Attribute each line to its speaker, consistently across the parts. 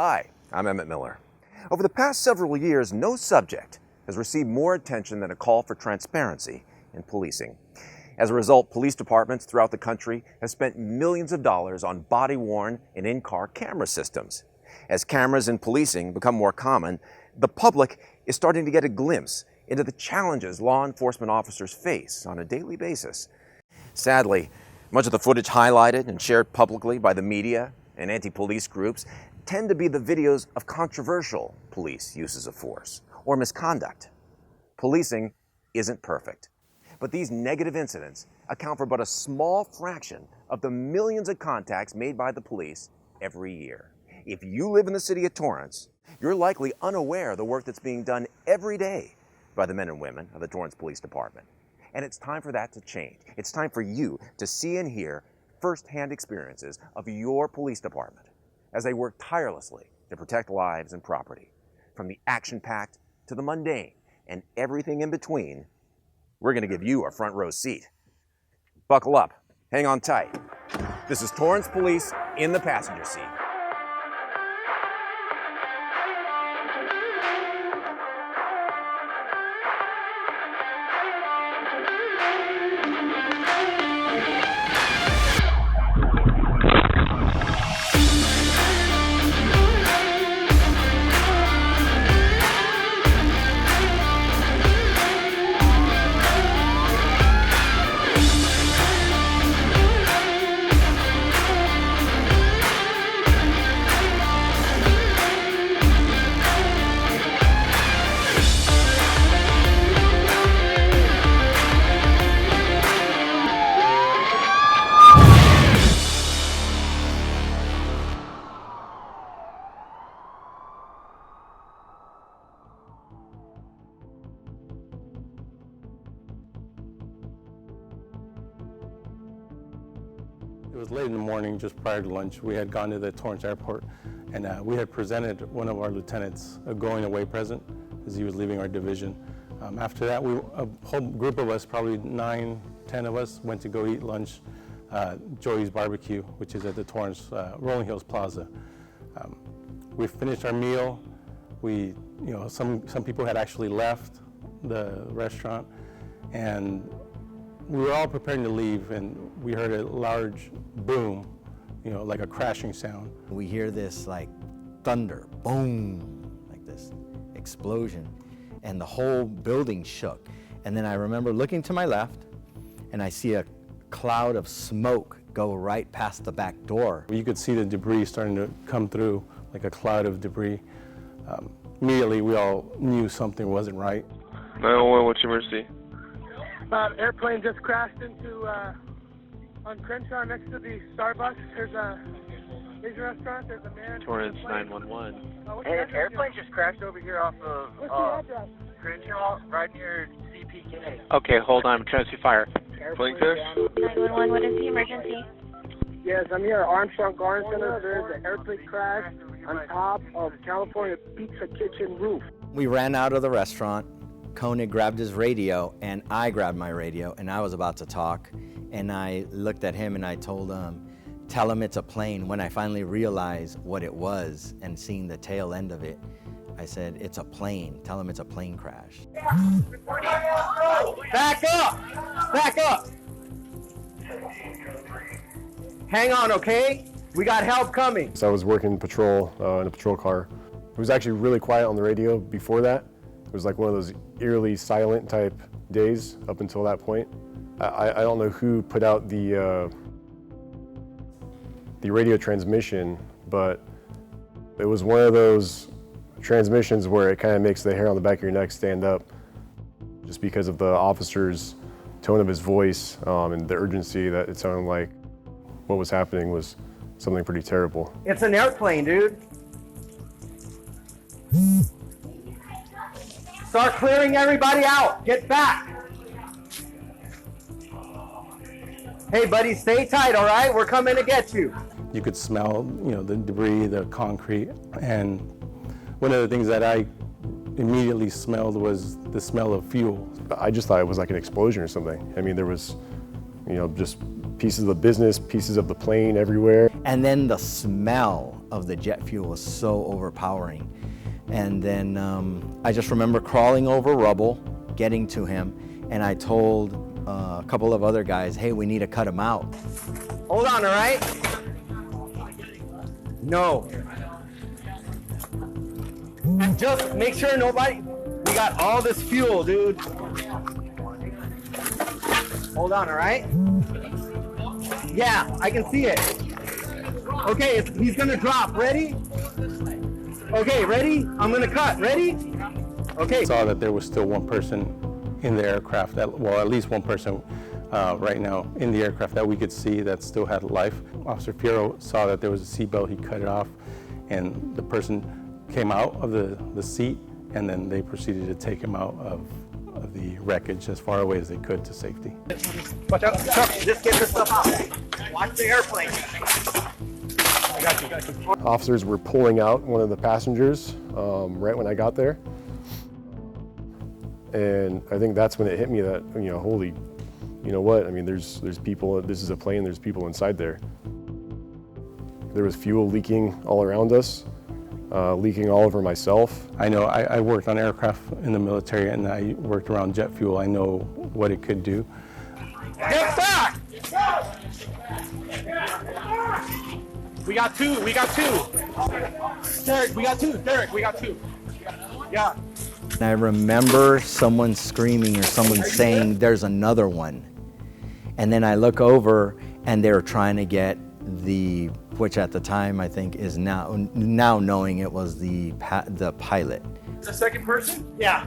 Speaker 1: Hi, I'm Emmett Miller. Over the past several years, no subject has received more attention than a call for transparency in policing. As a result, police departments throughout the country have spent millions of dollars on body-worn and in-car camera systems. As cameras in policing become more common, the public is starting to get a glimpse into the challenges law enforcement officers face on a daily basis. Sadly, much of the footage highlighted and shared publicly by the media and anti-police groups tend to be the videos of controversial police uses of force or misconduct. Policing isn't perfect, but these negative incidents account for but a small fraction of the millions of contacts made by the police every year. If you live in the city of Torrance, you're likely unaware of the work that's being done every day by the men and women of the Torrance Police Department. And it's time for that to change. It's time for you to see and hear firsthand experiences of your police department as they work tirelessly to protect lives and property. From the action-packed to the mundane and everything in between, we're going to give you a front row seat. Buckle up, hang on tight. This is Torrance Police in the passenger seat.
Speaker 2: It was late in the morning, just prior to lunch. We had gone to the Torrance airport, and we had presented one of our lieutenants a going away present as he was leaving our division. After that, a whole group of us, probably 9, 10 of us, went to go eat lunch, Joey's Barbecue, which is at the Torrance Rolling Hills Plaza. We finished our meal. Some people had actually left the restaurant, and we were all preparing to leave, and we heard a large boom, like a crashing sound.
Speaker 3: We hear this like thunder, boom, like this explosion, and the whole building shook. And then I remember looking to my left, and I see a cloud of smoke go right past the back door.
Speaker 2: You could see the debris starting to come through, like a cloud of debris. Immediately, we all knew something wasn't right.
Speaker 4: 911, what's your emergency?
Speaker 5: Airplane just crashed into on Crenshaw next to the Starbucks. There's a Asian restaurant. There's a man.
Speaker 4: Torrance 911.
Speaker 5: Hey, an airplane just crashed over here off of Crenshaw, right near CPK.
Speaker 4: Okay, hold on. I'm trying to see fire. Plane crash?
Speaker 6: 911, what is the emergency?
Speaker 5: Yes, I'm here at Armstrong Garden Center. There's an airplane crash on top of California Pizza Kitchen roof.
Speaker 3: We ran out of the restaurant. Koenig grabbed his radio, and I grabbed my radio, and I was about to talk, and I looked at him and I told him, tell him it's a plane. When I finally realized what it was and seeing the tail end of it, I said, it's a plane. Tell him it's a plane crash.
Speaker 5: Back up! Back up! Hang on, okay? We got help coming.
Speaker 7: So I was working patrol in a patrol car. It was actually really quiet on the radio before that. It was like one of those eerily silent type days up until that point. I don't know who put out the radio transmission, but it was one of those transmissions where it kind of makes the hair on the back of your neck stand up just because of the officer's tone of his voice and the urgency that it sounded like what was happening was something pretty terrible.
Speaker 5: It's an airplane, dude. Start clearing everybody out. Get back. Hey, buddy, stay tight, all right? We're coming to get you.
Speaker 2: You could smell, the debris, the concrete, and one of the things that I immediately smelled was the smell of fuel.
Speaker 7: I just thought it was like an explosion or something. I mean, there was, just pieces of the business, pieces of the plane everywhere.
Speaker 3: And then the smell of the jet fuel was so overpowering. And then I just remember crawling over rubble, getting to him, and I told a couple of other guys, hey, we need to cut him out. Hold on, all right? No. Just make sure nobody, we got all this fuel, dude. Hold on, all right? Yeah, I can see it. Okay, he's gonna drop. Ready? Okay, ready? I'm gonna cut. Ready? Okay.
Speaker 2: Saw that there was still one person in the aircraft, well, at least one person right now in the aircraft that we could see that still had life. Officer Fierro saw that there was a seatbelt, he cut it off, and the person came out of the seat, and then they proceeded to take him out of the wreckage as far away as they could to safety.
Speaker 3: Watch out, just get this stuff out. Watch the airplane. I got you.
Speaker 7: Officers were pulling out one of the passengers right when I got there. And I think that's when it hit me that, holy, you know what? I mean, there's people, this is a plane, there's people inside there. There was fuel leaking all around us, leaking all over myself.
Speaker 2: I know I worked on aircraft in the military, and I worked around jet fuel. I know what it could do.
Speaker 5: Get back! We got two. Derek, we got two. Yeah.
Speaker 3: And I remember someone screaming or someone saying, there's another one. And then I look over and they're trying to get which at the time I think is now knowing it was the pilot.
Speaker 5: The second person? Yeah.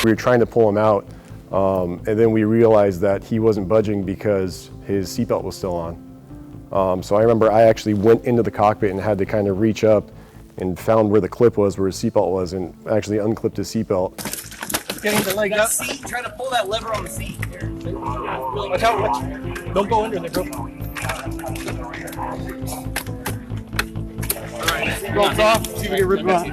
Speaker 7: We were trying to pull him out, and then we realized that he wasn't budging because his seatbelt was still on. So I remember I actually went into the cockpit and had to kind of reach up and found where the clip was, where his seatbelt was, and actually unclipped his seatbelt.
Speaker 5: Getting the leg up.
Speaker 8: Seat, try to pull that lever on the seat.
Speaker 5: Watch out, don't go under there, bro. Rolls off, see if we can rip it off.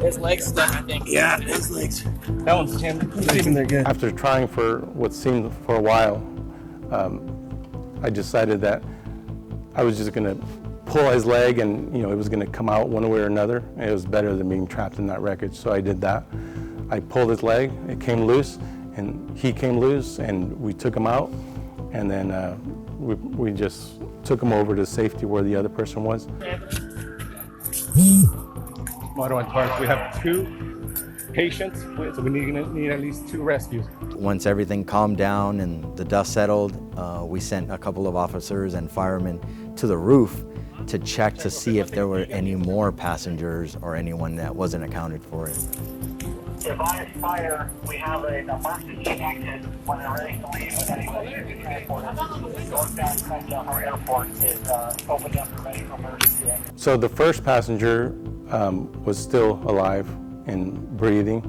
Speaker 8: His leg's stuck, I think.
Speaker 5: Yeah, his legs. That one's jammed. They're good.
Speaker 2: After trying for what seemed for a while, I decided that I was just going to pull his leg, and it was going to come out one way or another. It was better than being trapped in that wreckage, so I did that. I pulled his leg, it came loose, and he came loose, and we took him out, and then we just took him over to safety where the other person was.
Speaker 5: Motto on Torrance, we have 2 patients, so we need at least 2 rescues.
Speaker 3: Once everything calmed down and the dust settled, we sent a couple of officers and firemen to the roof to check to see if there were any more passengers or anyone that wasn't accounted for.
Speaker 9: Advise fire, we have an emergency exit when they're ready to leave with any transport. Northbound Crenshaw Airport is opened up and ready for emergency exit.
Speaker 2: So the first passenger was still alive and breathing.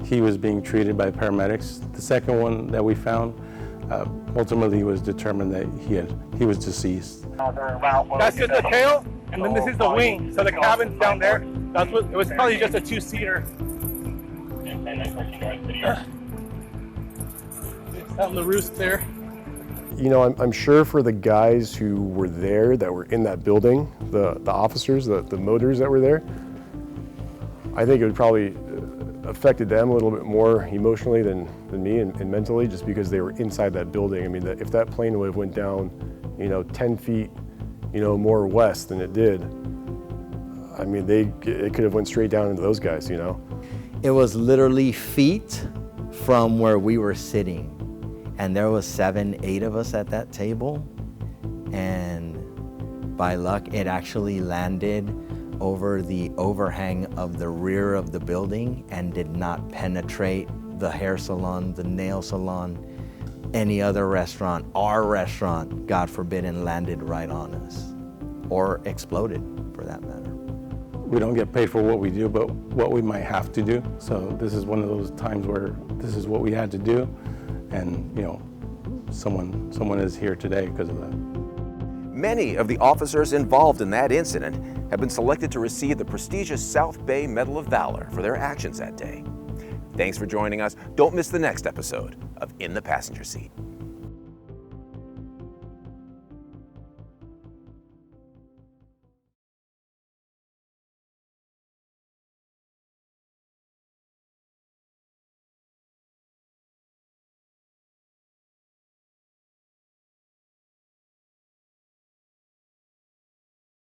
Speaker 2: He was being treated by paramedics. The second one that we found, ultimately was determined that he was deceased.
Speaker 5: That's just the tail, and then this is the wing. So the cabin's down there. It was probably just a 2-seater. Out in the roost there.
Speaker 7: I'm sure for the guys who were there, that were in that building, the officers, the motors that were there, I think it would probably affected them a little bit more emotionally than me and mentally, just because they were inside that building. I mean, if that plane would have went down, 10 feet, more west than it did, I mean, it could have went straight down into those guys,
Speaker 3: It was literally feet from where we were sitting. And there was 7, 8 of us at that table. And by luck, it actually landed over the overhang of the rear of the building and did not penetrate the hair salon, the nail salon, any other restaurant. Our restaurant, God forbid, and landed right on us, or exploded for that matter.
Speaker 2: We don't get paid for what we do, but what we might have to do. So this is one of those times where this is what we had to do, and someone is here today because of that.
Speaker 1: Many of the officers involved in that incident have been selected to receive the prestigious South Bay Medal of Valor for their actions that day. Thanks for joining us. Don't miss the next episode of In the Passenger Seat.